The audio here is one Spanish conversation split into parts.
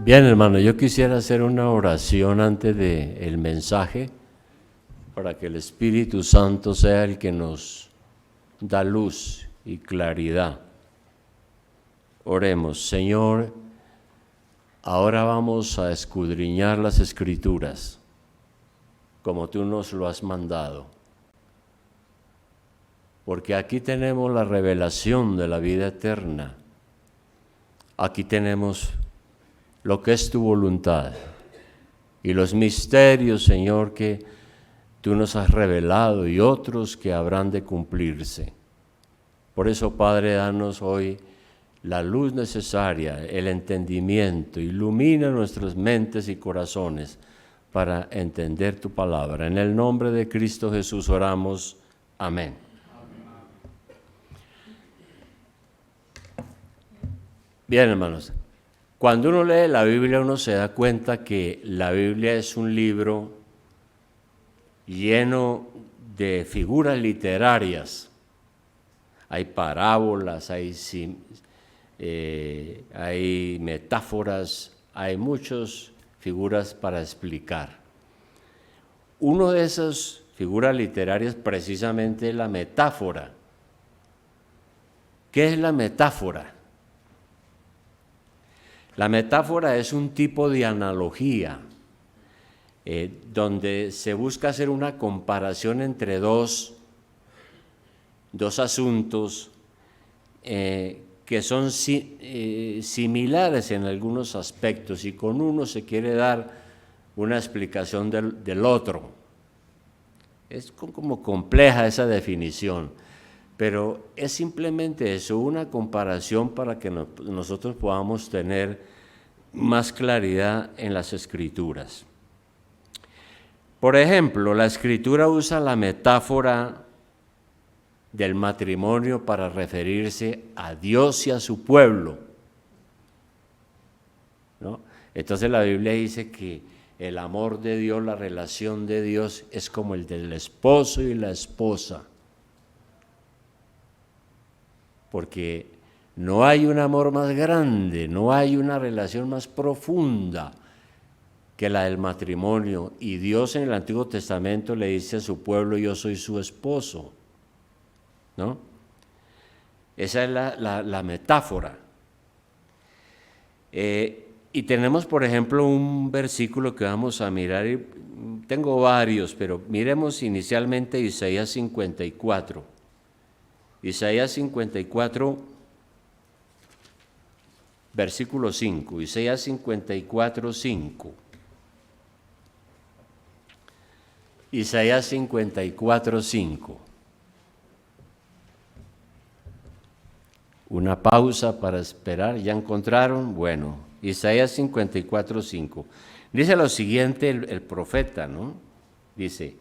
Bien, hermano, yo quisiera hacer una oración antes del mensaje para que el Espíritu Santo sea el que nos da luz y claridad. Oremos. Señor, ahora vamos a escudriñar las Escrituras como tú nos lo has mandado, porque aquí tenemos la revelación de la vida eterna. Aquí tenemos lo que es tu voluntad y los misterios, Señor, que tú nos has revelado y otros que habrán de cumplirse. Por eso, Padre, danos hoy la luz necesaria, el entendimiento, ilumina nuestras mentes y corazones para entender tu palabra. En el nombre de Cristo Jesús oramos. Amén. Bien, hermanos. Cuando uno lee la Biblia, uno se da cuenta que la Biblia es un libro lleno de figuras literarias. Hay parábolas, hay metáforas, hay muchas figuras para explicar. Una de esas figuras literarias precisamente es la metáfora. ¿Qué es la metáfora? La metáfora es un tipo de analogía donde se busca hacer una comparación entre dos asuntos que son similares en algunos aspectos y con uno se quiere dar una explicación del otro. Es como compleja esa definición, pero es simplemente eso, una comparación para que nosotros podamos tener más claridad en las Escrituras. Por ejemplo, la Escritura usa la metáfora del matrimonio para referirse a Dios y a su pueblo, ¿no? Entonces la Biblia dice que el amor de Dios, la relación de Dios es como el del esposo y la esposa, porque no hay un amor más grande, no hay una relación más profunda que la del matrimonio, y Dios en el Antiguo Testamento le dice a su pueblo: yo soy su esposo, ¿no? Esa es la metáfora. Y tenemos, por ejemplo, un versículo que vamos a mirar, y tengo varios, pero miremos inicialmente Isaías 54. Isaías 54, versículo 5. Isaías 54, 5. Isaías 54, 5. Una pausa para esperar. ¿Ya encontraron? Bueno, Isaías 54, 5. Dice lo siguiente el profeta, ¿no? Dice,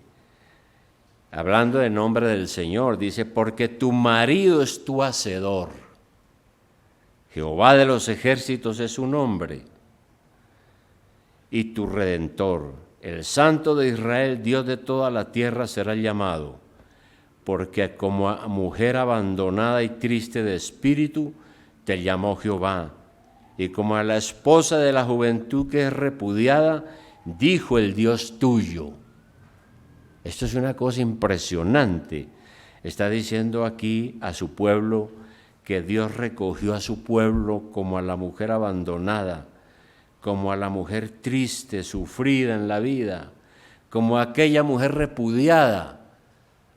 hablando en nombre del Señor, dice: porque tu marido es tu hacedor, Jehová de los ejércitos es su nombre, y tu redentor, el Santo de Israel, Dios de toda la tierra, será llamado. Porque como a mujer abandonada y triste de espíritu, te llamó Jehová. Y como a la esposa de la juventud que es repudiada, dijo el Dios tuyo. Esto es una cosa impresionante. Está diciendo aquí a su pueblo que Dios recogió a su pueblo como a la mujer abandonada, como a la mujer triste, sufrida en la vida, como a aquella mujer repudiada.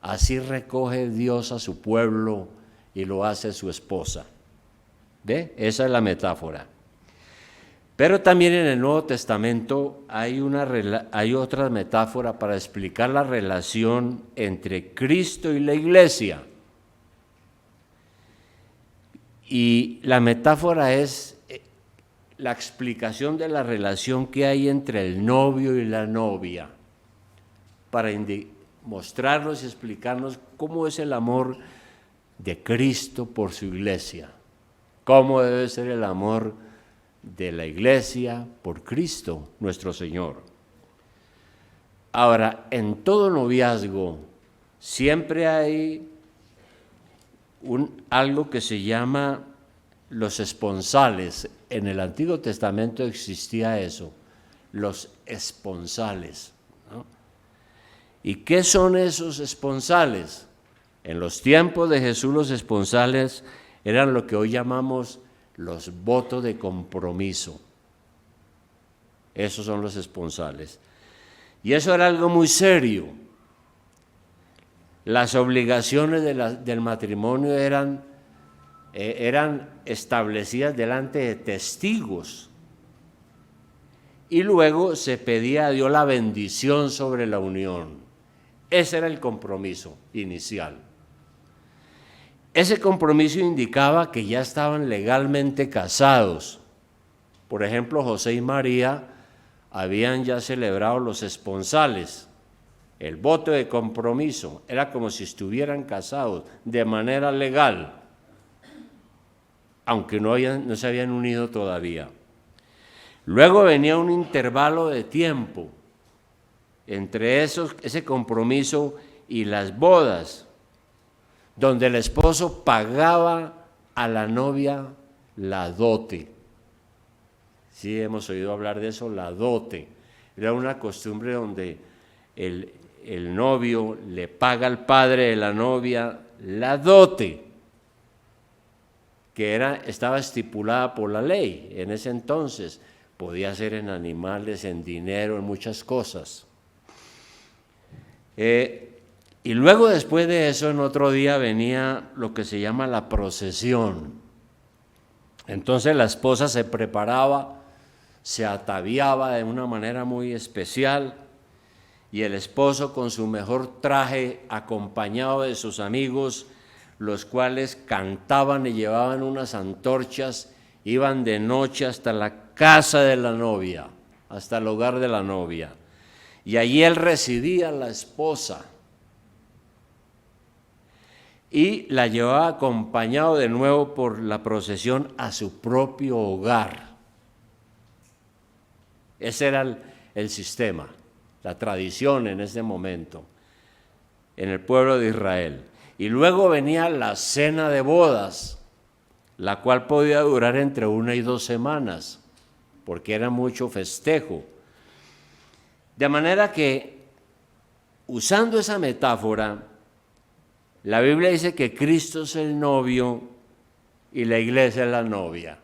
Así recoge Dios a su pueblo y lo hace su esposa. ¿Ve? Esa es la metáfora. Pero también en el Nuevo Testamento hay otra metáfora para explicar la relación entre Cristo y la iglesia. Y la metáfora es la explicación de la relación que hay entre el novio y la novia, para mostrarnos y explicarnos cómo es el amor de Cristo por su iglesia, cómo debe ser el amor de la iglesia por Cristo, nuestro Señor. Ahora, en todo noviazgo siempre hay algo que se llama los esponsales. En el Antiguo Testamento existía eso, los esponsales, ¿no? ¿Y qué son esos esponsales? En los tiempos de Jesús los esponsales eran lo que hoy llamamos los votos de compromiso. Esos son los esponsales. Y eso era algo muy serio. Las obligaciones del matrimonio eran establecidas delante de testigos. Y luego se pedía a Dios la bendición sobre la unión. Ese era el compromiso inicial. Ese compromiso indicaba que ya estaban legalmente casados. Por ejemplo, José y María habían ya celebrado los esponsales. El voto de compromiso era como si estuvieran casados de manera legal, aunque no se habían unido todavía. Luego venía un intervalo de tiempo entre ese compromiso y las bodas, donde el esposo pagaba a la novia la dote. Sí, hemos oído hablar de eso, la dote. Era una costumbre donde el novio le paga al padre de la novia la dote, que estaba estipulada por la ley en ese entonces. Podía ser en animales, en dinero, en muchas cosas. Y luego después de eso, en otro día venía lo que se llama la procesión. Entonces la esposa se preparaba, se ataviaba de una manera muy especial, y el esposo con su mejor traje, acompañado de sus amigos, los cuales cantaban y llevaban unas antorchas, iban de noche hasta la casa de la novia, hasta el hogar de la novia. Y allí él recibía a la esposa y la llevaba acompañado de nuevo por la procesión a su propio hogar. Ese era el sistema, la tradición en ese momento, en el pueblo de Israel. Y luego venía la cena de bodas, la cual podía durar entre 1 y 2 semanas, porque era mucho festejo. De manera que, usando esa metáfora, la Biblia dice que Cristo es el novio y la iglesia es la novia.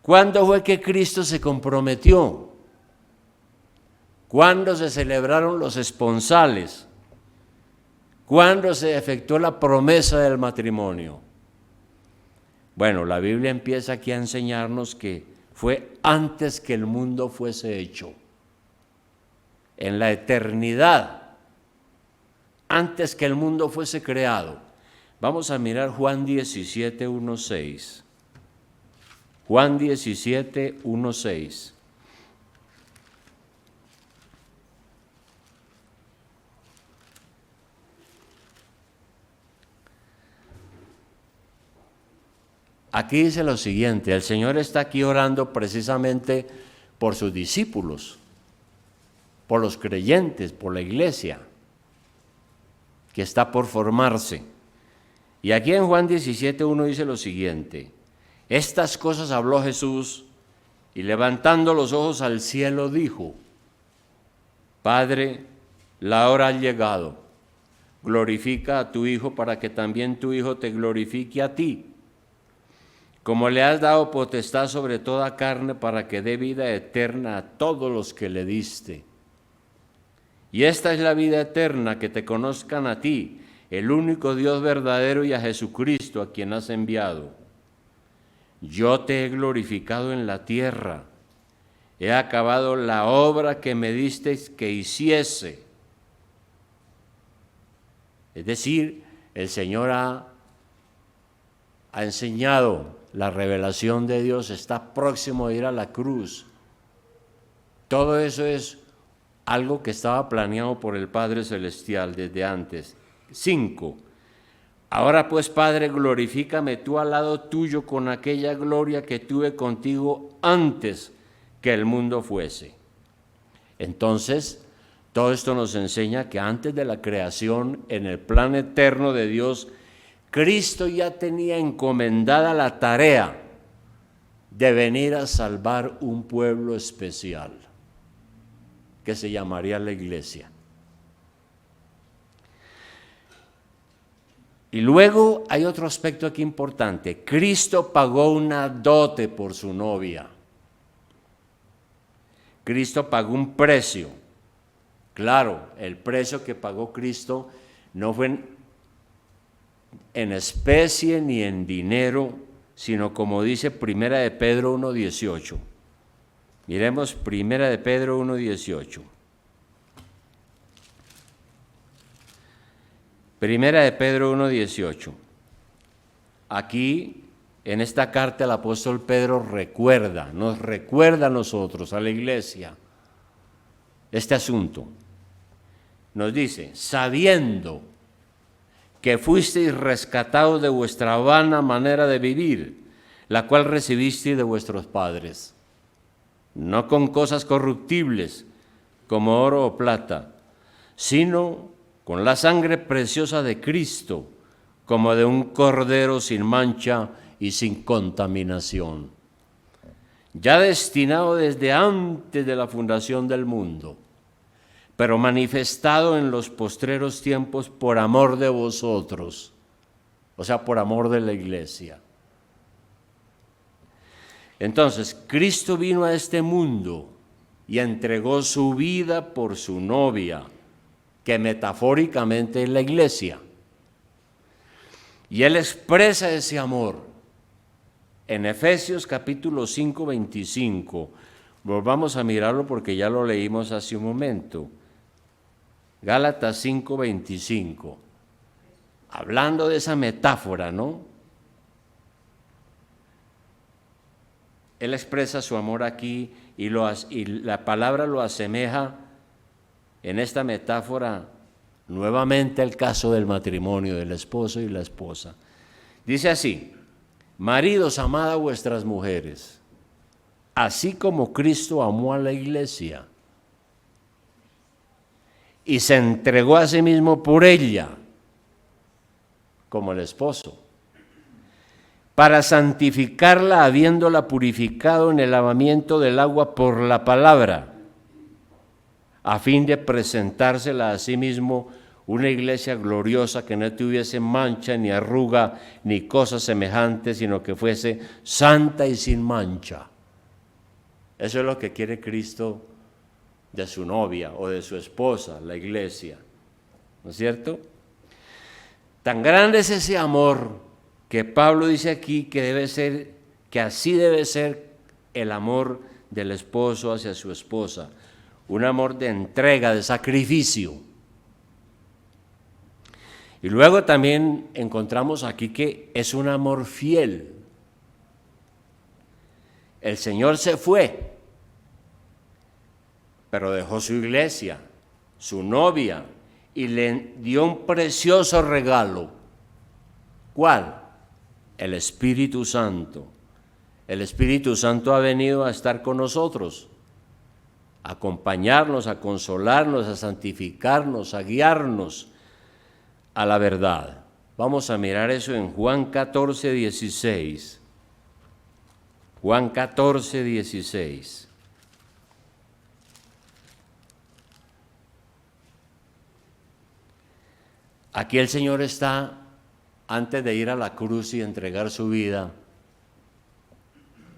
¿Cuándo fue que Cristo se comprometió? ¿Cuándo se celebraron los esponsales? ¿Cuándo se efectuó la promesa del matrimonio? Bueno, la Biblia empieza aquí a enseñarnos que fue antes que el mundo fuese hecho. En la eternidad, antes que el mundo fuese creado. Vamos a mirar Juan 17, 1, 6. Juan 17, 1, 6. Aquí dice lo siguiente: el Señor está aquí orando precisamente por sus discípulos, por los creyentes, por la iglesia que está por formarse. Y aquí en Juan 17:1 dice lo siguiente: estas cosas habló Jesús y levantando los ojos al cielo dijo: Padre, la hora ha llegado, glorifica a tu Hijo para que también tu Hijo te glorifique a ti, como le has dado potestad sobre toda carne para que dé vida eterna a todos los que le diste. Y esta es la vida eterna, que te conozcan a ti, el único Dios verdadero, y a Jesucristo, a quien has enviado. Yo te he glorificado en la tierra, he acabado la obra que me disteis que hiciese. Es decir, el Señor ha enseñado la revelación de Dios, está próximo a ir a la cruz. Todo eso es algo que estaba planeado por el Padre Celestial desde antes. 5. Ahora pues, Padre, glorifícame tú al lado tuyo con aquella gloria que tuve contigo antes que el mundo fuese. Entonces, todo esto nos enseña que antes de la creación, en el plan eterno de Dios, Cristo ya tenía encomendada la tarea de venir a salvar un pueblo especial, que se llamaría la iglesia. Y luego hay otro aspecto aquí importante. Cristo pagó una dote por su novia. Cristo pagó un precio. Claro, el precio que pagó Cristo no fue en especie ni en dinero, sino como dice Primera de Pedro 1:18. Miremos Primera de Pedro 1:18. Primera de Pedro 1:18. Aquí, en esta carta, el apóstol Pedro nos recuerda a nosotros, a la iglesia, este asunto. Nos dice, sabiendo que fuisteis rescatados de vuestra vana manera de vivir, la cual recibisteis de vuestros padres, no con cosas corruptibles, como oro o plata, sino con la sangre preciosa de Cristo, como de un cordero sin mancha y sin contaminación, ya destinado desde antes de la fundación del mundo, pero manifestado en los postreros tiempos por amor de vosotros, o sea, por amor de la iglesia. Entonces, Cristo vino a este mundo y entregó su vida por su novia, que metafóricamente es la iglesia. Y Él expresa ese amor en Efesios capítulo 5, 25. Volvamos a mirarlo porque ya lo leímos hace un momento. Gálatas 5, 25. Hablando de esa metáfora, ¿no? Él expresa su amor aquí y la palabra lo asemeja en esta metáfora nuevamente al caso del matrimonio, del esposo y la esposa. Dice así, maridos, amad a vuestras mujeres, así como Cristo amó a la iglesia y se entregó a sí mismo por ella, como el esposo, para santificarla, habiéndola purificado en el lavamiento del agua por la palabra, a fin de presentársela a sí mismo una iglesia gloriosa que no tuviese mancha, ni arruga, ni cosas semejantes, sino que fuese santa y sin mancha. Eso es lo que quiere Cristo de su novia o de su esposa, la iglesia. ¿No es cierto? Tan grande es ese amor que Pablo dice aquí que así debe ser el amor del esposo hacia su esposa. Un amor de entrega, de sacrificio. Y luego también encontramos aquí que es un amor fiel. El Señor se fue, pero dejó su iglesia, su novia, y le dio un precioso regalo. ¿Cuál? El Espíritu Santo. El Espíritu Santo ha venido a estar con nosotros, a acompañarnos, a consolarnos, a santificarnos, a guiarnos a la verdad. Vamos a mirar eso en Juan 14, 16. Juan 14, 16. Aquí el Señor está, antes de ir a la cruz y entregar su vida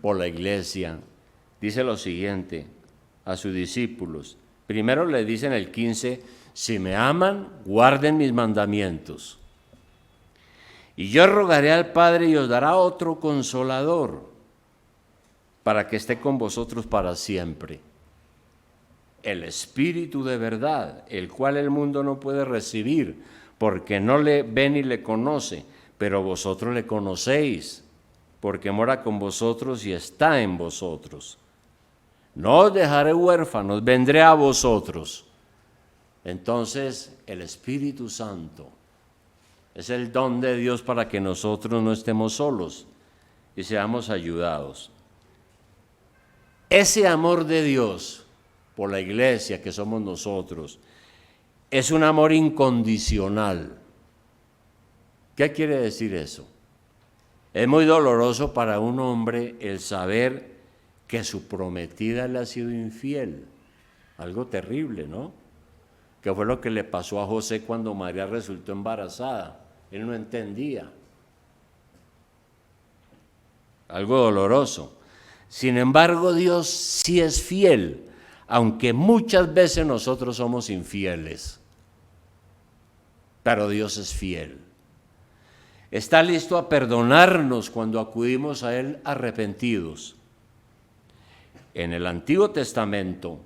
por la iglesia, dice lo siguiente a sus discípulos. Primero le dice en el 15, si me aman, guarden mis mandamientos. Y yo rogaré al Padre y os dará otro consolador para que esté con vosotros para siempre. El Espíritu de verdad, el cual el mundo no puede recibir, porque no le ve ni le conoce, pero vosotros le conocéis, porque mora con vosotros y está en vosotros. No os dejaré huérfanos, vendré a vosotros. Entonces, el Espíritu Santo es el don de Dios para que nosotros no estemos solos y seamos ayudados. Ese amor de Dios por la iglesia que somos nosotros es un amor incondicional. ¿Qué quiere decir eso? Es muy doloroso para un hombre el saber que su prometida le ha sido infiel. Algo terrible, ¿no? Que fue lo que le pasó a José cuando María resultó embarazada. Él no entendía. Algo doloroso. Sin embargo, Dios sí es fiel, aunque muchas veces nosotros somos infieles. Pero Dios es fiel. Está listo a perdonarnos cuando acudimos a Él arrepentidos. En el Antiguo Testamento,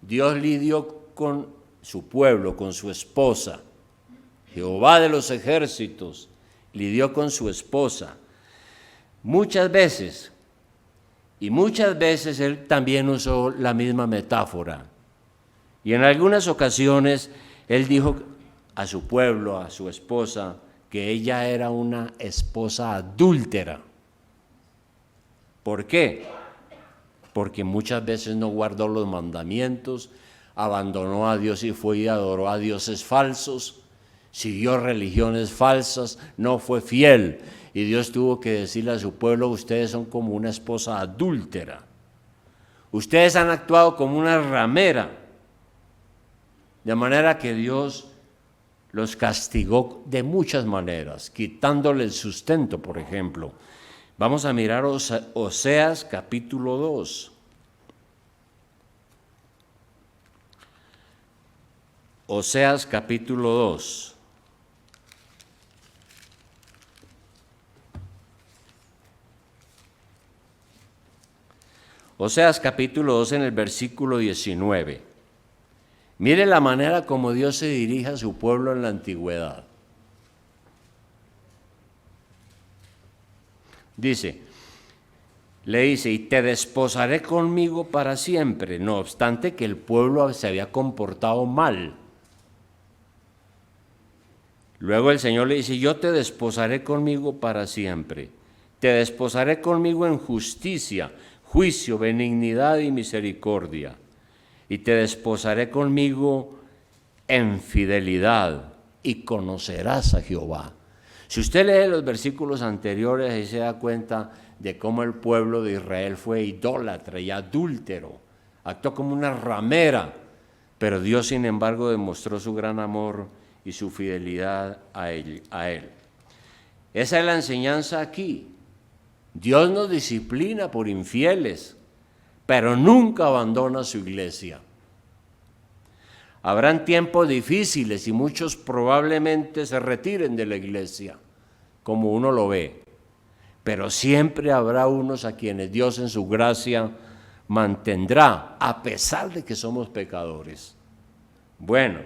Dios lidió con su pueblo, con su esposa. Jehová de los ejércitos lidió con su esposa. Muchas veces Él también usó la misma metáfora. Y en algunas ocasiones Él dijo a su pueblo, a su esposa, que ella era una esposa adúltera. ¿Por qué? Porque muchas veces no guardó los mandamientos, abandonó a Dios y fue y adoró a dioses falsos, siguió religiones falsas, no fue fiel. Y Dios tuvo que decirle a su pueblo: ustedes son como una esposa adúltera. Ustedes han actuado como una ramera. De manera que Dios los castigó de muchas maneras, quitándole el sustento, por ejemplo. Vamos a mirar Oseas capítulo 2. Oseas capítulo 2. Oseas capítulo 2 en el versículo 19. Mire la manera como Dios se dirige a su pueblo en la antigüedad. Le dice, y te desposaré conmigo para siempre, no obstante que el pueblo se había comportado mal. Luego el Señor le dice, yo te desposaré conmigo para siempre, te desposaré conmigo en justicia, juicio, benignidad y misericordia, y te desposaré conmigo en fidelidad, y conocerás a Jehová. Si usted lee los versículos anteriores, ahí se da cuenta de cómo el pueblo de Israel fue idólatra y adúltero, actuó como una ramera, pero Dios, sin embargo, demostró su gran amor y su fidelidad a él. Esa es la enseñanza aquí. Dios nos disciplina por infieles, pero nunca abandona su iglesia. Habrán tiempos difíciles y muchos probablemente se retiren de la iglesia, como uno lo ve. Pero siempre habrá unos a quienes Dios en su gracia mantendrá, a pesar de que somos pecadores. Bueno,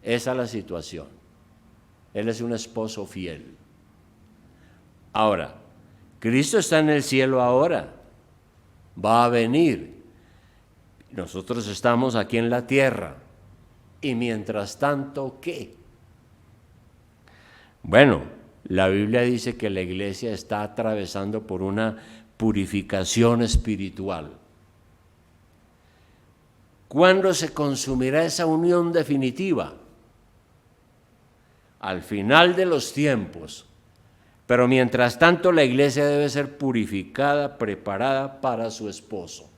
esa es la situación. Él es un esposo fiel. Ahora, Cristo está en el cielo ahora. Va a venir. Nosotros estamos aquí en la tierra. Y mientras tanto, ¿qué? Bueno, la Biblia dice que la iglesia está atravesando por una purificación espiritual. ¿Cuándo se consumirá esa unión definitiva? Al final de los tiempos. Pero mientras tanto la iglesia debe ser purificada, preparada para su esposo.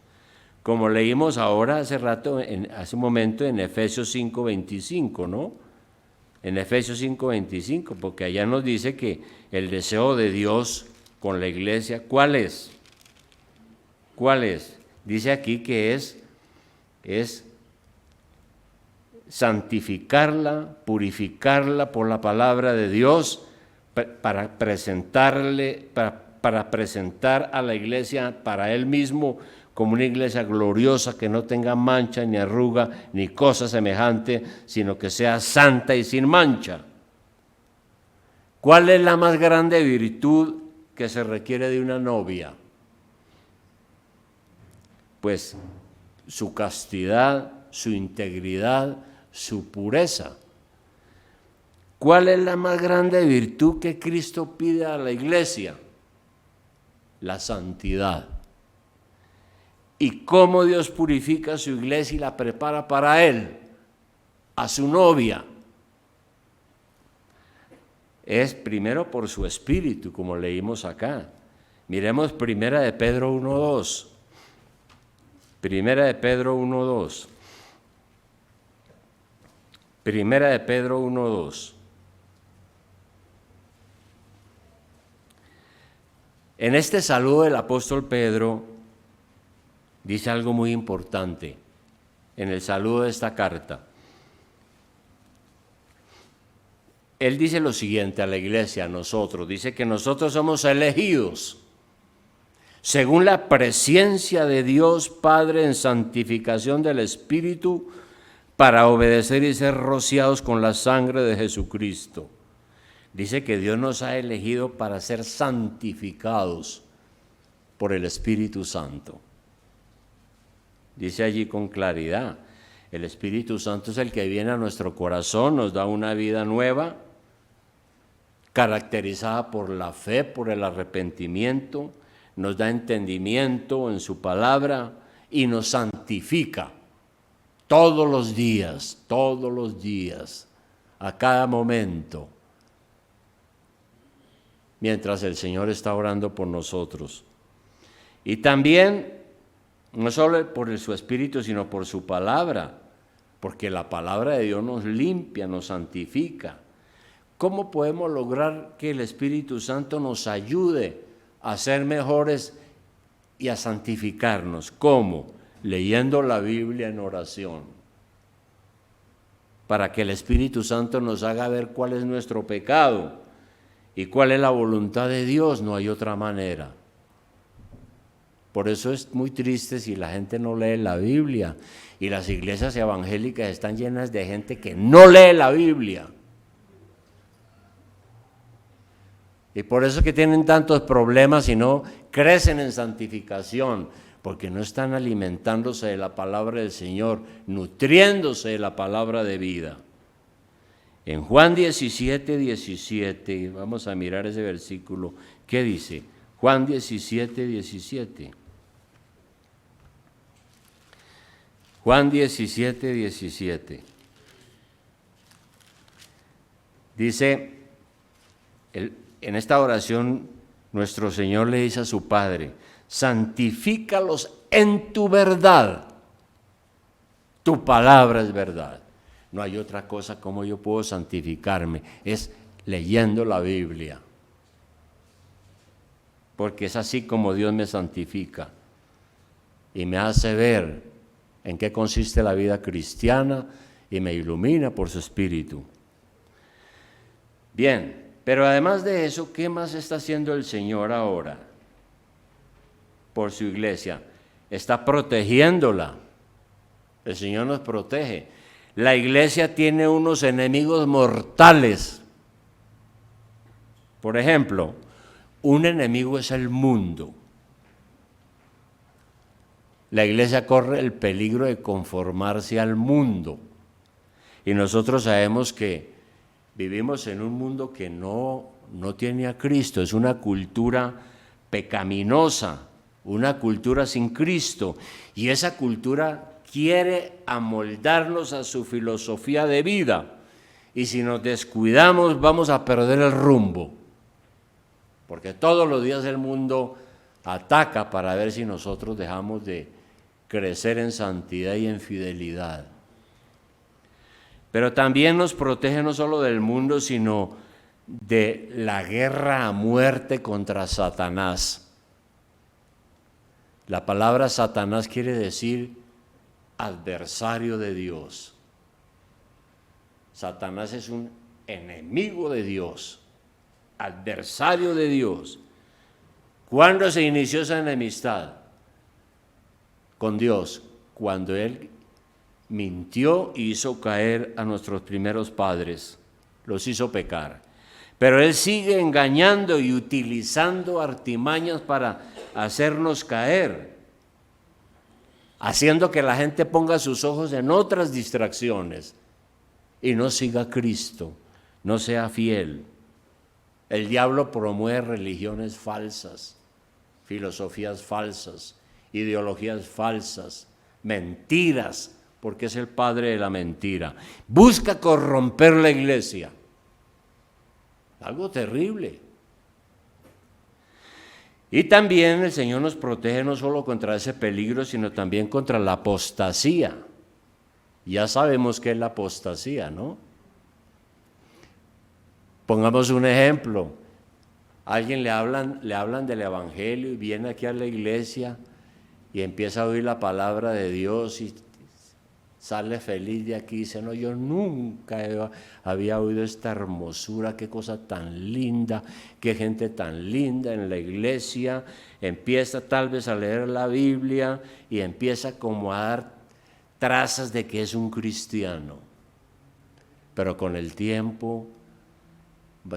Como leímos ahora hace un momento en Efesios 5:25, ¿no? En Efesios 5:25, porque allá nos dice que el deseo de Dios con la iglesia, ¿cuál es? ¿Cuál es? Dice aquí que es santificarla, purificarla por la palabra de Dios, para presentar a la iglesia para Él mismo como una iglesia gloriosa que no tenga mancha ni arruga ni cosa semejante, sino que sea santa y sin mancha. ¿Cuál es la más grande virtud que se requiere de una novia? Pues su castidad, su integridad, su pureza. ¿Cuál es la más grande virtud que Cristo pide a la iglesia? La santidad. ¿Y cómo Dios purifica a su iglesia y la prepara para Él? A su novia. es primero por su Espíritu, como leímos acá. Miremos Primera de Pedro 1:2. Primera de Pedro 1:2. Primera de Pedro 1:2. En este saludo del apóstol Pedro dice algo muy importante en el saludo de esta carta. Él dice lo siguiente a la iglesia, a nosotros, dice que nosotros somos elegidos según la presencia de Dios Padre en santificación del Espíritu para obedecer y ser rociados con la sangre de Jesucristo. Dice que Dios nos ha elegido para ser santificados por el Espíritu Santo. Dice allí con claridad, el Espíritu Santo es el que viene a nuestro corazón, nos da una vida nueva, caracterizada por la fe, por el arrepentimiento, nos da entendimiento en su palabra y nos santifica todos los días, a cada momento, mientras el Señor está orando por nosotros. Y también, no solo por su Espíritu, sino por su palabra, porque la palabra de Dios nos limpia, nos santifica. ¿Cómo podemos lograr que el Espíritu Santo nos ayude a ser mejores y a santificarnos? ¿Cómo? Leyendo la Biblia en oración, para que el Espíritu Santo nos haga ver cuál es nuestro pecado y cuál es la voluntad de Dios. No hay otra manera. Por eso es muy triste si la gente no lee la Biblia, y las iglesias evangélicas están llenas de gente que no lee la Biblia. Y por eso es que tienen tantos problemas y no crecen en santificación, porque no están alimentándose de la palabra del Señor, nutriéndose de la palabra de vida. En Juan 17:17, vamos a mirar ese versículo, ¿qué dice? Juan 17:17. Juan 17:17. Dice, en esta oración nuestro Señor le dice a su Padre, santifícalos en tu verdad, tu palabra es verdad. No hay otra cosa como yo puedo santificarme, es leyendo la Biblia, porque es así como Dios me santifica y me hace ver en qué consiste la vida cristiana y me ilumina por su Espíritu. Bien, pero además de eso, ¿qué más está haciendo el Señor ahora por su iglesia? Está protegiéndola. El Señor nos protege. La iglesia tiene unos enemigos mortales. Por ejemplo, un enemigo es el mundo. La iglesia corre el peligro de conformarse al mundo. Y nosotros sabemos que vivimos en un mundo que no tiene a Cristo, es una cultura pecaminosa, una cultura sin Cristo, y esa cultura quiere amoldarnos a su filosofía de vida, y si nos descuidamos vamos a perder el rumbo, porque todos los días el mundo ataca para ver si nosotros dejamos de crecer en santidad y en fidelidad. Pero también nos protege no solo del mundo, sino de la guerra a muerte contra Satanás. La palabra Satanás quiere decir adversario de Dios. Satanás es un enemigo de Dios, adversario de Dios. ¿Cuándo se inició esa enemistad con Dios? Cuando Él mintió y hizo caer a nuestros primeros padres, los hizo pecar. Pero Él sigue engañando y utilizando artimañas para hacernos caer, haciendo que la gente ponga sus ojos en otras distracciones y no siga a Cristo, no sea fiel. El diablo promueve religiones falsas, filosofías falsas, ideologías falsas, mentiras, porque es el padre de la mentira. Busca corromper la iglesia. algo terrible. Y también el Señor nos protege no solo contra ese peligro, sino también contra la apostasía. Ya sabemos qué es la apostasía, ¿no? Pongamos un ejemplo. A alguien le hablan del Evangelio y viene aquí a la iglesia y empieza a oír la palabra de Dios y sale feliz de aquí y dice, no, yo nunca había oído esta hermosura, qué cosa tan linda, qué gente tan linda en la iglesia. Empieza tal vez a leer la Biblia y empieza como a dar trazas de que es un cristiano. Pero con el tiempo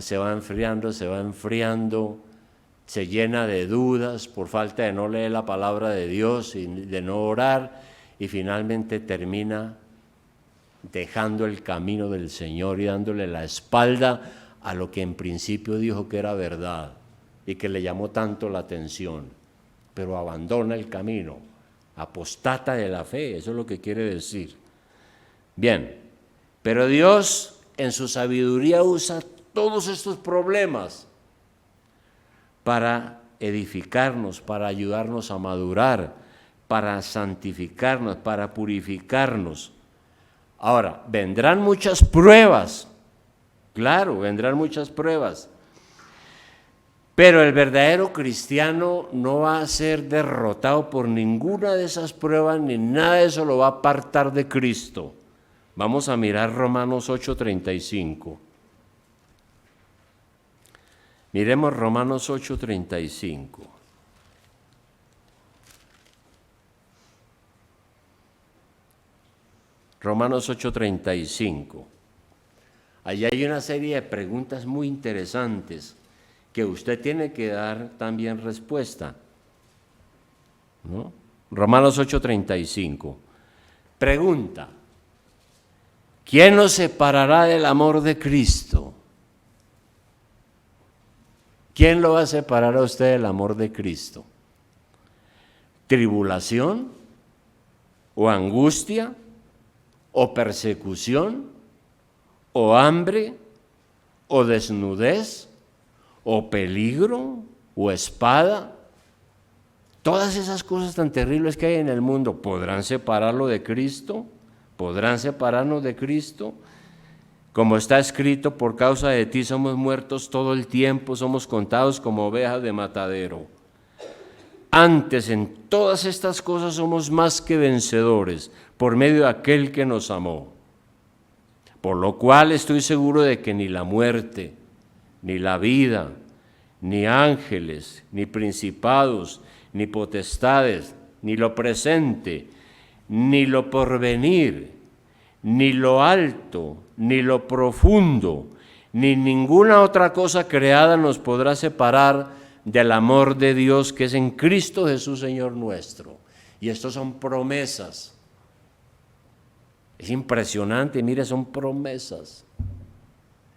se va enfriando, se llena de dudas por falta de no leer la palabra de Dios y de no orar, y finalmente termina dejando el camino del Señor y dándole la espalda a lo que en principio dijo que era verdad y que le llamó tanto la atención, pero abandona el camino, apostata de la fe, eso es lo que quiere decir. Bien, pero Dios en su sabiduría usa todos estos problemas para edificarnos, para ayudarnos a madurar, para santificarnos, para purificarnos. Ahora, vendrán muchas pruebas, claro, vendrán muchas pruebas, pero el verdadero cristiano no va a ser derrotado por ninguna de esas pruebas, ni nada de eso lo va a apartar de Cristo. Vamos a mirar Romanos 8:35. Miremos Romanos 8:35. Romanos 8:35. Allí hay una serie de preguntas muy interesantes que usted tiene que dar también respuesta, ¿no? Romanos 8:35. Pregunta: ¿quién nos separará del amor de Cristo? ¿Quién lo va a separar a usted del amor de Cristo? ¿Tribulación? ¿O angustia? ¿O persecución? ¿O hambre? ¿O desnudez? ¿O peligro? ¿O espada? Todas esas cosas tan terribles que hay en el mundo, ¿podrán separarlo de Cristo? ¿Podrán separarnos de Cristo? Como está escrito, por causa de ti somos muertos todo el tiempo, somos contados como ovejas de matadero. Antes, en todas estas cosas somos más que vencedores, por medio de aquel que nos amó. Por lo cual estoy seguro de que ni la muerte, ni la vida, ni ángeles, ni principados, ni potestades, ni lo presente, ni lo porvenir, ni lo alto, ni lo profundo, ni ninguna otra cosa creada nos podrá separar del amor de Dios que es en Cristo Jesús, Señor nuestro. Y estos son promesas. Es impresionante, mire, son promesas.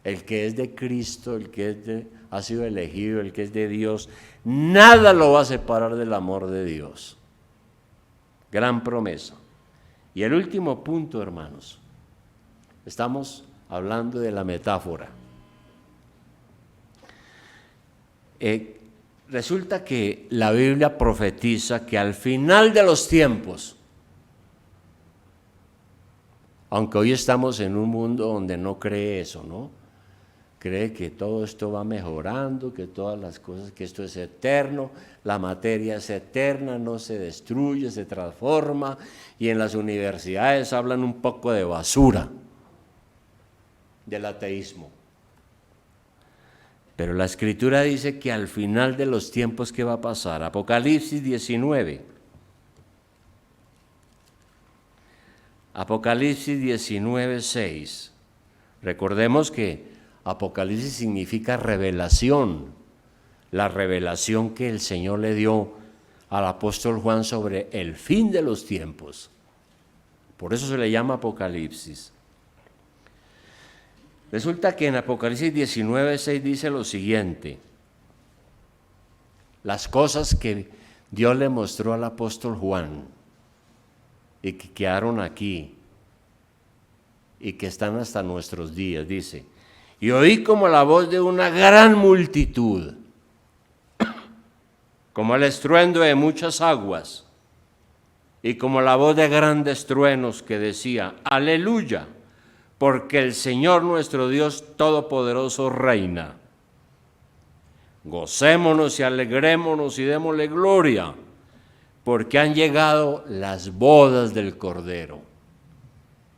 El que es de Cristo, el que ha sido elegido, el que es de Dios, nada lo va a separar del amor de Dios. Gran promesa. Y el último punto, hermanos, estamos hablando de la metáfora. Resulta que la Biblia profetiza que al final de los tiempos, aunque hoy estamos en un mundo donde no cree eso, ¿no? Cree que todo esto va mejorando, que todas las cosas, que esto es eterno, la materia es eterna, no se destruye, se transforma, y en las universidades hablan un poco de basura, del ateísmo. Pero la Escritura dice que al final de los tiempos, ¿qué va a pasar? Apocalipsis 19. Apocalipsis 19:6. Recordemos que Apocalipsis significa revelación, la revelación que el Señor le dio al apóstol Juan sobre el fin de los tiempos. Por eso se le llama Apocalipsis. Resulta que en Apocalipsis 19:6 dice lo siguiente: las cosas que Dios le mostró al apóstol Juan y que quedaron aquí y que están hasta nuestros días, dice: y oí como la voz de una gran multitud, como el estruendo de muchas aguas, y como la voz de grandes truenos que decía, aleluya, porque el Señor nuestro Dios Todopoderoso reina. Gocémonos y alegrémonos y démosle gloria, porque han llegado las bodas del Cordero,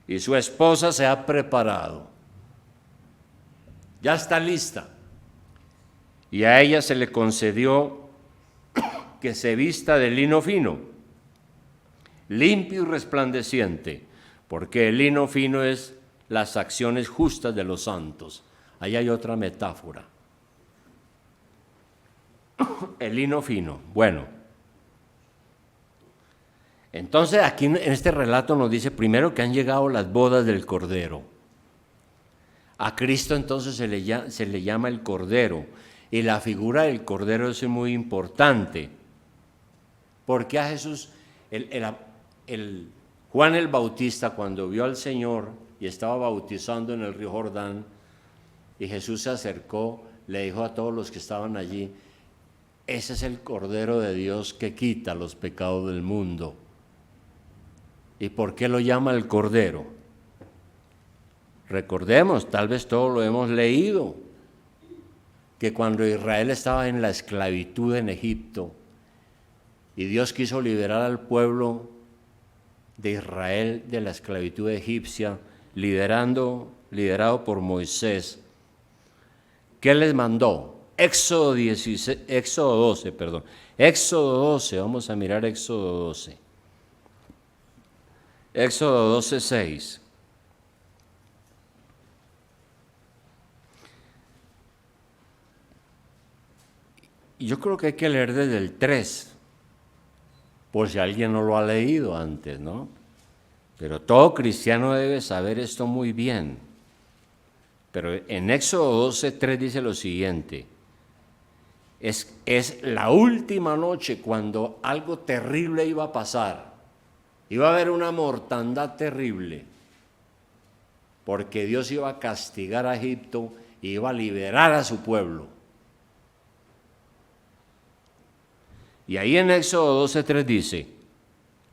y su esposa se ha preparado. Ya está lista. Y a ella se le concedió que se vista de lino fino, limpio y resplandeciente, porque el lino fino es las acciones justas de los santos. Ahí hay otra metáfora. El lino fino. Bueno, entonces aquí en este relato nos dice primero que han llegado las bodas del Cordero. A Cristo entonces se le llama el Cordero, y la figura del Cordero es muy importante, porque a Jesús, Juan el Bautista, cuando vio al Señor y estaba bautizando en el río Jordán, y Jesús se acercó, le dijo a todos los que estaban allí, ese es el Cordero de Dios que quita los pecados del mundo. ¿Y por qué lo llama el Cordero? Recordemos, tal vez todos lo hemos leído, que cuando Israel estaba en la esclavitud en Egipto y Dios quiso liberar al pueblo de Israel de la esclavitud egipcia, liderado por Moisés, ¿qué les mandó? Éxodo 12, vamos a mirar Éxodo 12. Éxodo 12, 6. Yo creo que hay que leer desde el 3, por si alguien no lo ha leído antes, ¿no? Pero todo cristiano debe saber esto muy bien. Pero en Éxodo 12, 3 dice lo siguiente: es la última noche cuando algo terrible iba a pasar. Iba a haber una mortandad terrible, porque Dios iba a castigar a Egipto y iba a liberar a su pueblo. Y ahí en Éxodo 12:3 dice: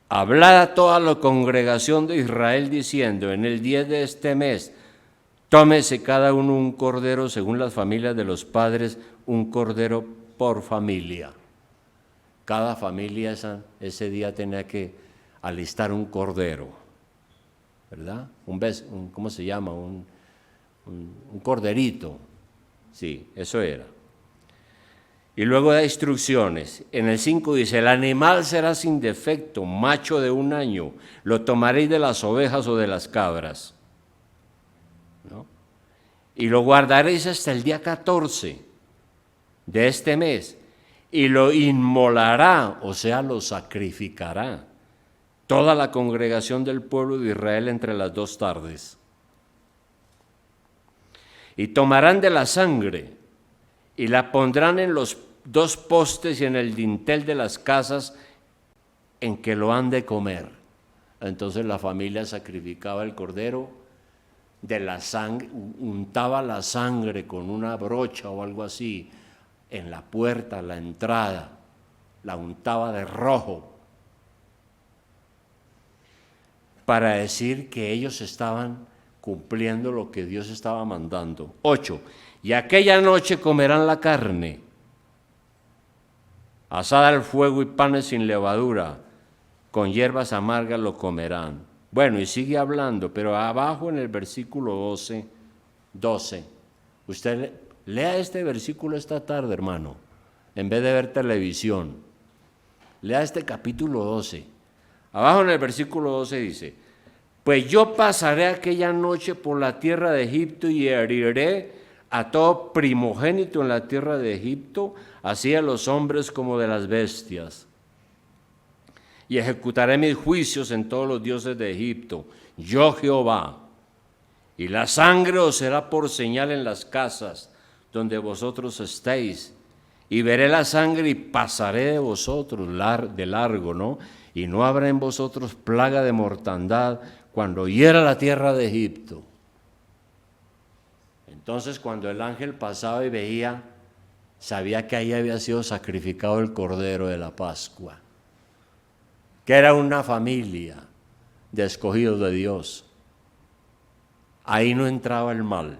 hablad a toda la congregación de Israel diciendo, en el 10 de este mes, tómese cada uno un cordero según las familias de los padres, un cordero por familia. Cada familia ese día tenía que alistar un cordero, ¿verdad? ¿Cómo se llama? Un corderito. Sí, eso era. Y luego da instrucciones. En el 5 dice: el animal será sin defecto, macho de 1 año, lo tomaréis de las ovejas o de las cabras, ¿no? Y lo guardaréis hasta el día 14 de este mes, y lo inmolará, o sea, lo sacrificará, toda la congregación del pueblo de Israel entre las 2 tardes. Y tomarán de la sangre, y la pondrán en los 2 postes y en el dintel de las casas en que lo han de comer. Entonces la familia sacrificaba el cordero, de la sangre, untaba la sangre con una brocha o algo así en la puerta, la entrada, la untaba de rojo, para decir que ellos estaban cumpliendo lo que Dios estaba mandando. 8. Y aquella noche comerán la carne, asada al fuego y panes sin levadura, con hierbas amargas lo comerán. Bueno, y sigue hablando, pero abajo en el versículo 12, usted lea este versículo esta tarde, hermano, en vez de ver televisión. Lea este capítulo 12. Abajo en el versículo 12 dice: pues yo pasaré aquella noche por la tierra de Egipto y heriré a todo primogénito en la tierra de Egipto, así a los hombres como de las bestias. Y ejecutaré mis juicios en todos los dioses de Egipto, yo Jehová. Y la sangre os será por señal en las casas donde vosotros estéis. Y veré la sangre y pasaré de vosotros de largo, ¿no? Y no habrá en vosotros plaga de mortandad cuando hiera la tierra de Egipto. Entonces cuando el ángel pasaba y veía, sabía que ahí había sido sacrificado el Cordero de la Pascua, que era una familia de escogidos de Dios. Ahí no entraba el mal.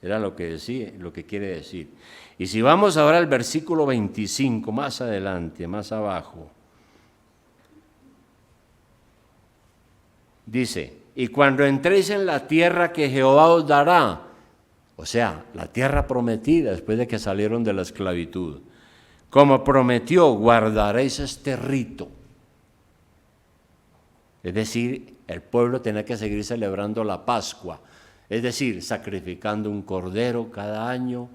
Era lo que decía, lo que quiere decir. Y si vamos ahora al versículo 25, más adelante, más abajo, dice: y cuando entréis en la tierra que Jehová os dará, o sea, la tierra prometida después de que salieron de la esclavitud, como prometió, guardaréis este rito. Es decir, el pueblo tenía que seguir celebrando la Pascua, es decir, sacrificando un cordero cada año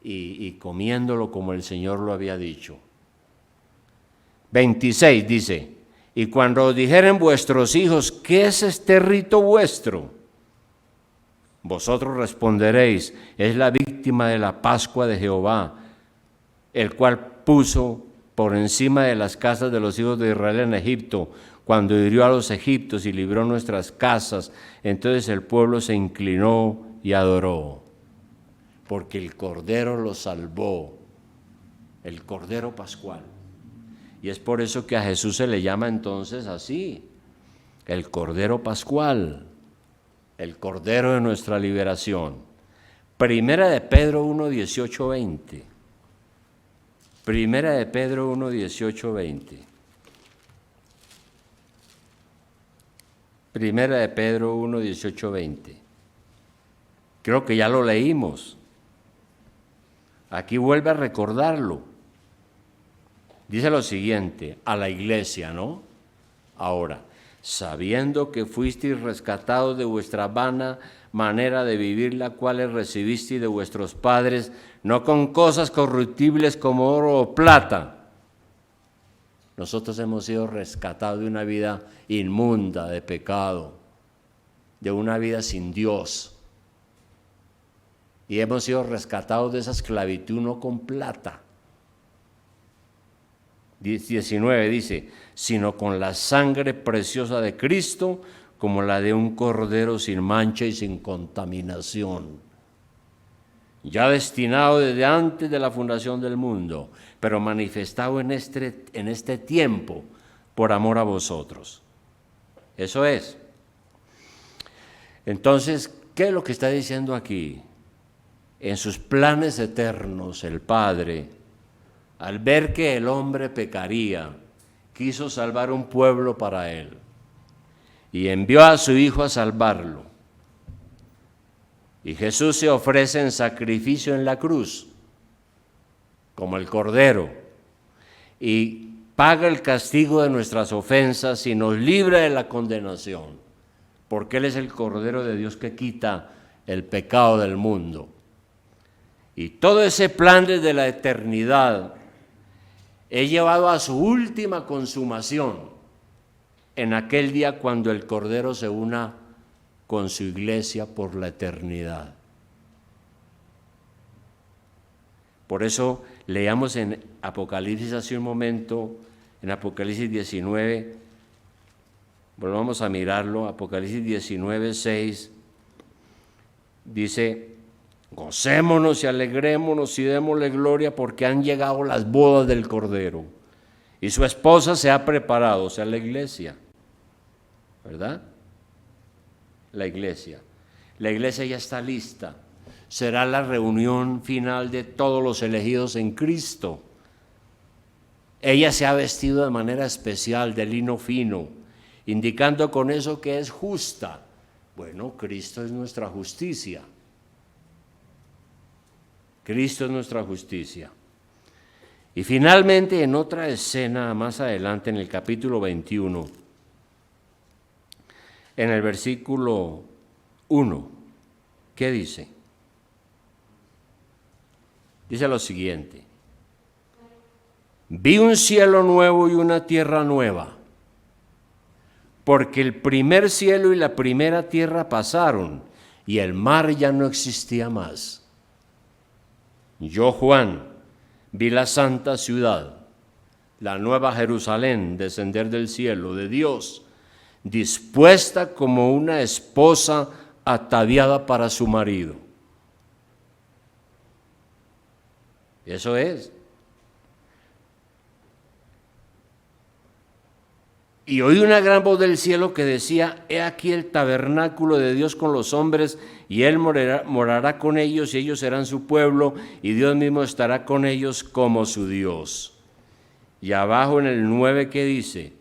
y comiéndolo como el Señor lo había dicho. 26 dice: y cuando os dijeren vuestros hijos, ¿qué es este rito vuestro? Vosotros responderéis: es la víctima de la Pascua de Jehová, el cual puso por encima de las casas de los hijos de Israel en Egipto, cuando hirió a los egipcios y libró nuestras casas. Entonces el pueblo se inclinó y adoró, porque el Cordero los salvó, el Cordero Pascual. Y es por eso que a Jesús se le llama entonces así, el Cordero Pascual, el Cordero de nuestra liberación. Primera de Pedro 1, 18, 20. Primera de Pedro 1, 18, 20. Primera de Pedro 1, 18, 20. Creo que ya lo leímos. Aquí vuelve a recordarlo. Dice lo siguiente, a la iglesia, ¿no? Ahora, sabiendo que fuisteis rescatados de vuestra vana manera de vivir, la cual recibisteis de vuestros padres, no con cosas corruptibles como oro o plata. Nosotros hemos sido rescatados de una vida inmunda, de pecado, de una vida sin Dios. Y hemos sido rescatados de esa esclavitud no con plata. 19 dice, sino con la sangre preciosa de Cristo, como la de un cordero sin mancha y sin contaminación, ya destinado desde antes de la fundación del mundo, pero manifestado en este tiempo por amor a vosotros. Eso es. Entonces, ¿qué es lo que está diciendo aquí? En sus planes eternos, el Padre, al ver que el hombre pecaría, quiso salvar un pueblo para él y envió a su Hijo a salvarlo. Y Jesús se ofrece en sacrificio en la cruz, como el Cordero, y paga el castigo de nuestras ofensas y nos libra de la condenación, porque Él es el Cordero de Dios que quita el pecado del mundo. Y todo ese plan desde la eternidad he llevado a su última consumación en aquel día cuando el Cordero se una con su iglesia por la eternidad. Por eso leamos en Apocalipsis hace un momento, en Apocalipsis 19, volvamos a mirarlo, Apocalipsis 19, 6, dice: gocémonos y alegrémonos y démosle gloria porque han llegado las bodas del Cordero y su esposa se ha preparado, o sea, la iglesia, ¿verdad? La iglesia ya está lista. Será la reunión final de todos los elegidos en Cristo. Ella se ha vestido de manera especial de lino fino, indicando con eso que es justa. Bueno, Cristo es nuestra justicia. Cristo es nuestra justicia. Y finalmente, en otra escena más adelante, en el capítulo 21, en el versículo 1, ¿qué dice? Dice lo siguiente: vi un cielo nuevo y una tierra nueva, porque el primer cielo y la primera tierra pasaron, y el mar ya no existía más. Yo, Juan, vi la santa ciudad, la nueva Jerusalén, descender del cielo de Dios, dispuesta como una esposa ataviada para su marido. Eso es. Y oí una gran voz del cielo que decía: he aquí el tabernáculo de Dios con los hombres, y Él morará con ellos, y ellos serán su pueblo, y Dios mismo estará con ellos como su Dios. Y abajo en el 9, ¿qué dice?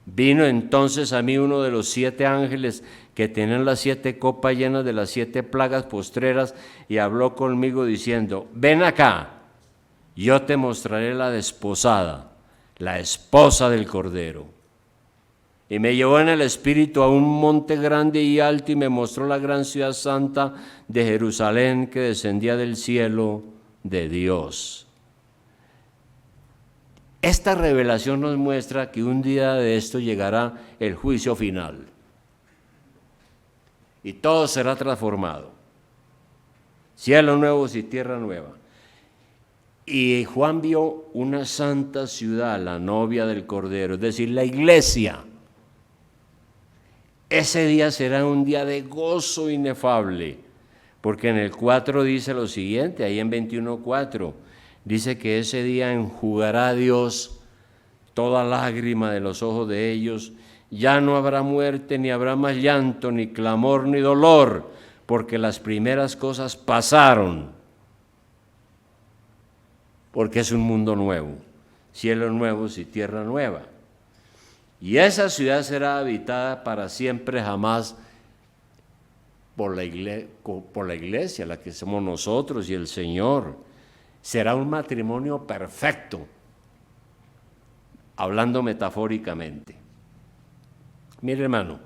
Vino entonces a mí uno de los 7 ángeles que tenían las 7 copas llenas de las 7 plagas postreras, y habló conmigo diciendo: ven acá, yo te mostraré la desposada, la esposa del Cordero. Y me llevó en el espíritu a un monte grande y alto, y me mostró la gran ciudad santa de Jerusalén, que descendía del cielo de Dios. Esta revelación nos muestra que un día de esto llegará el juicio final y todo será transformado. Cielos nuevos y tierra nueva. Y Juan vio una santa ciudad, la novia del Cordero, es decir, la iglesia. Ese día será un día de gozo inefable, porque en el 4 dice lo siguiente, ahí en 21:4, dice que ese día enjugará Dios toda lágrima de los ojos de ellos. Ya no habrá muerte, ni habrá más llanto, ni clamor, ni dolor, porque las primeras cosas pasaron. Porque es un mundo nuevo, cielos nuevos y tierra nueva. Y esa ciudad será habitada para siempre, jamás, por la iglesia, la que somos nosotros y el Señor. Será un matrimonio perfecto, hablando metafóricamente. Mire, hermano,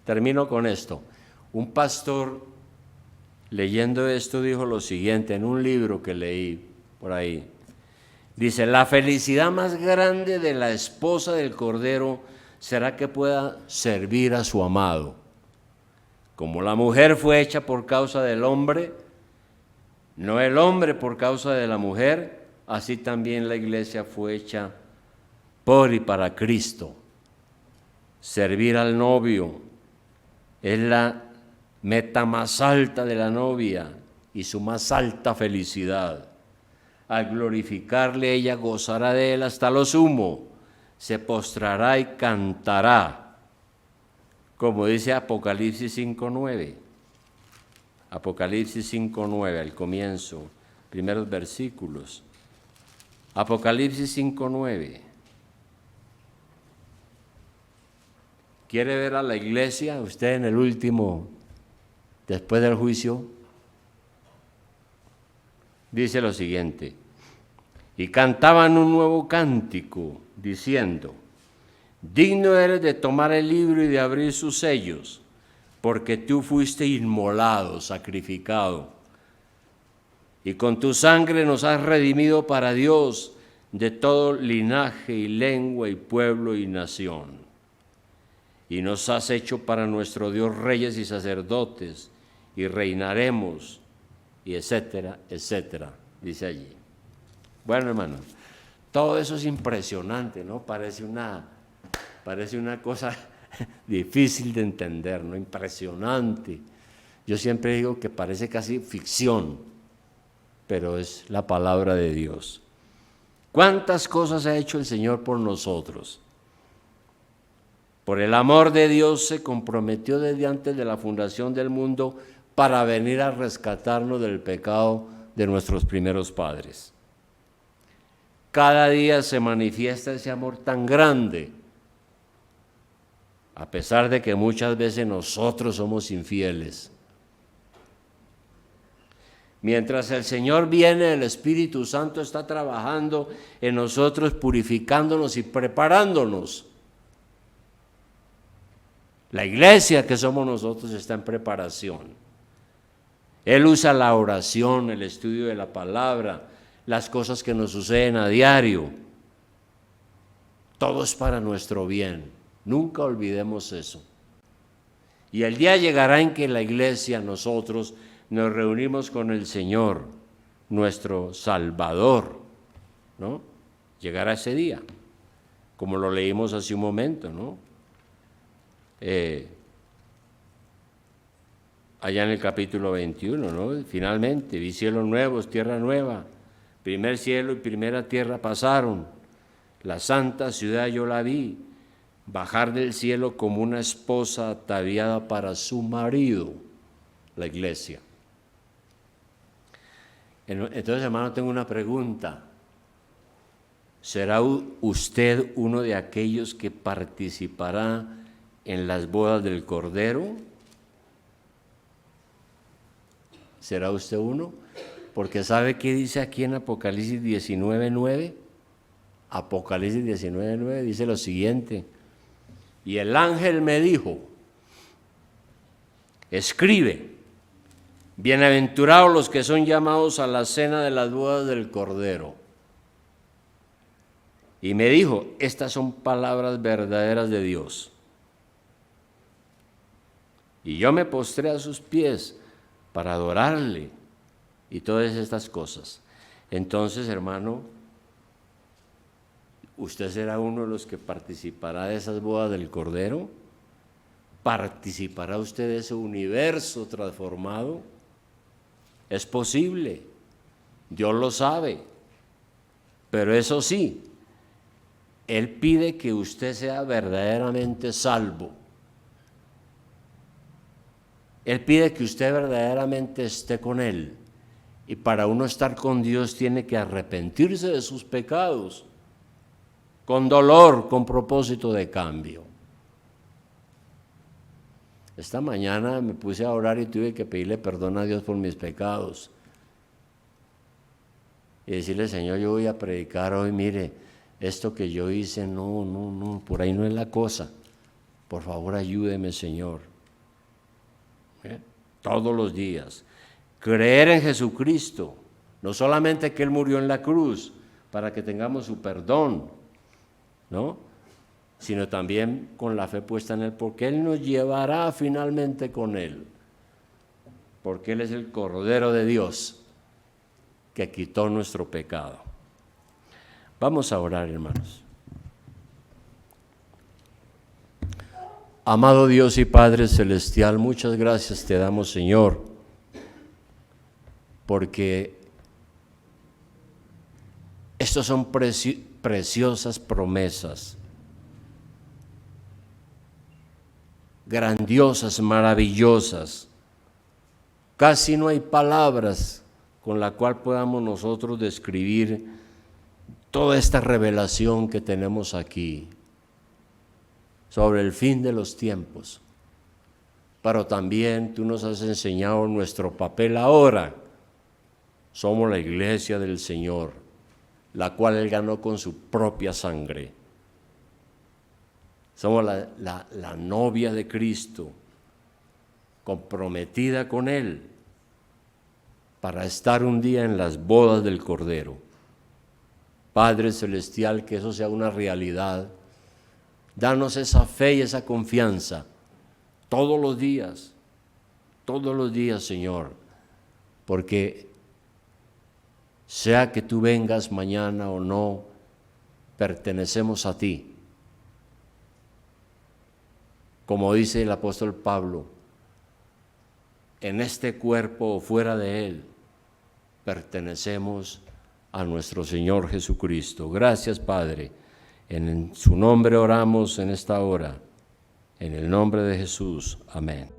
termino con esto. Un pastor, leyendo esto, dijo lo siguiente en un libro que leí por ahí. Dice: la felicidad más grande de la esposa del Cordero será que pueda servir a su amado. Como la mujer fue hecha por causa del hombre, no el hombre por causa de la mujer, así también la iglesia fue hecha por y para Cristo. Servir al novio es la meta más alta de la novia y su más alta felicidad. Al glorificarle, ella gozará de él hasta lo sumo, se postrará y cantará, como dice Apocalipsis 5:9. Apocalipsis 5:9, al comienzo, primeros versículos. Apocalipsis 5:9. ¿Quiere ver a la iglesia usted en el último, después del juicio? Dice lo siguiente: y cantaban un nuevo cántico, diciendo: digno eres de tomar el libro y de abrir sus sellos, porque tú fuiste inmolado, sacrificado, y con tu sangre nos has redimido para Dios de todo linaje y lengua y pueblo y nación. Y nos has hecho para nuestro Dios reyes y sacerdotes, y reinaremos, y etcétera, etcétera, dice allí. Bueno, hermanos, todo eso es impresionante, ¿no? Parece una cosa difícil de entender, ¿no? Impresionante. Yo siempre digo que parece casi ficción, pero es la palabra de Dios. ¿Cuántas cosas ha hecho el Señor por nosotros? Por el amor de Dios se comprometió desde antes de la fundación del mundo para venir a rescatarnos del pecado de nuestros primeros padres. Cada día se manifiesta ese amor tan grande, a pesar de que muchas veces nosotros somos infieles. Mientras el Señor viene, el Espíritu Santo está trabajando en nosotros, purificándonos y preparándonos. La iglesia que somos nosotros está en preparación. Él usa la oración, el estudio de la palabra, las cosas que nos suceden a diario. Todo es para nuestro bien. Nunca olvidemos eso. Y el día llegará en que la iglesia, nosotros, nos reunimos con el Señor, nuestro Salvador, ¿no? Llegará ese día, como lo leímos hace un momento, ¿no? allá en el capítulo 21, ¿no? Finalmente, vi cielos nuevos, tierra nueva, primer cielo y primera tierra pasaron, la santa ciudad yo la vi, bajar del cielo como una esposa ataviada para su marido, la iglesia. Entonces, hermano, tengo una pregunta. ¿Será usted uno de aquellos que participará en las bodas del Cordero? ¿Será usted uno? Porque ¿sabe qué dice aquí en Apocalipsis 19:9? Apocalipsis 19:9 dice lo siguiente: y el ángel me dijo, escribe, bienaventurados los que son llamados a la cena de las bodas del Cordero. Y me dijo, estas son palabras verdaderas de Dios. Y yo me postré a sus pies para adorarle y todas estas cosas. Entonces, hermano, ¿usted será uno de los que participará de esas bodas del Cordero? ¿Participará usted de ese universo transformado? Es posible, Dios lo sabe, pero eso sí, Él pide que usted sea verdaderamente salvo. Él pide que usted verdaderamente esté con Él. Y para uno estar con Dios tiene que arrepentirse de sus pecados, con dolor, con propósito de cambio. Esta mañana me puse a orar y tuve que pedirle perdón a Dios por mis pecados. Y decirle, Señor, yo voy a predicar hoy, mire, esto que yo hice, no, por ahí no es la cosa. Por favor, ayúdeme, Señor. Todos los días. Creer en Jesucristo, no solamente que Él murió en la cruz para que tengamos su perdón, ¿no? Sino también con la fe puesta en Él, porque Él nos llevará finalmente con Él, porque Él es el Cordero de Dios que quitó nuestro pecado. Vamos a orar, hermanos. Amado Dios y Padre Celestial, muchas gracias te damos, Señor, porque estas son preciosas promesas, grandiosas, maravillosas. Casi no hay palabras con la cual podamos nosotros describir toda esta revelación que tenemos aquí sobre el fin de los tiempos. Pero también tú nos has enseñado nuestro papel ahora. Somos la iglesia del Señor, la cual Él ganó con su propia sangre. Somos la novia de Cristo, comprometida con Él para estar un día en las bodas del Cordero. Padre Celestial, que eso sea una realidad. Danos esa fe y esa confianza todos los días, Señor, porque sea que tú vengas mañana o no, pertenecemos a ti. Como dice el apóstol Pablo, en este cuerpo o fuera de él, pertenecemos a nuestro Señor Jesucristo. Gracias, Padre. En su nombre oramos en esta hora. En el nombre de Jesús. Amén.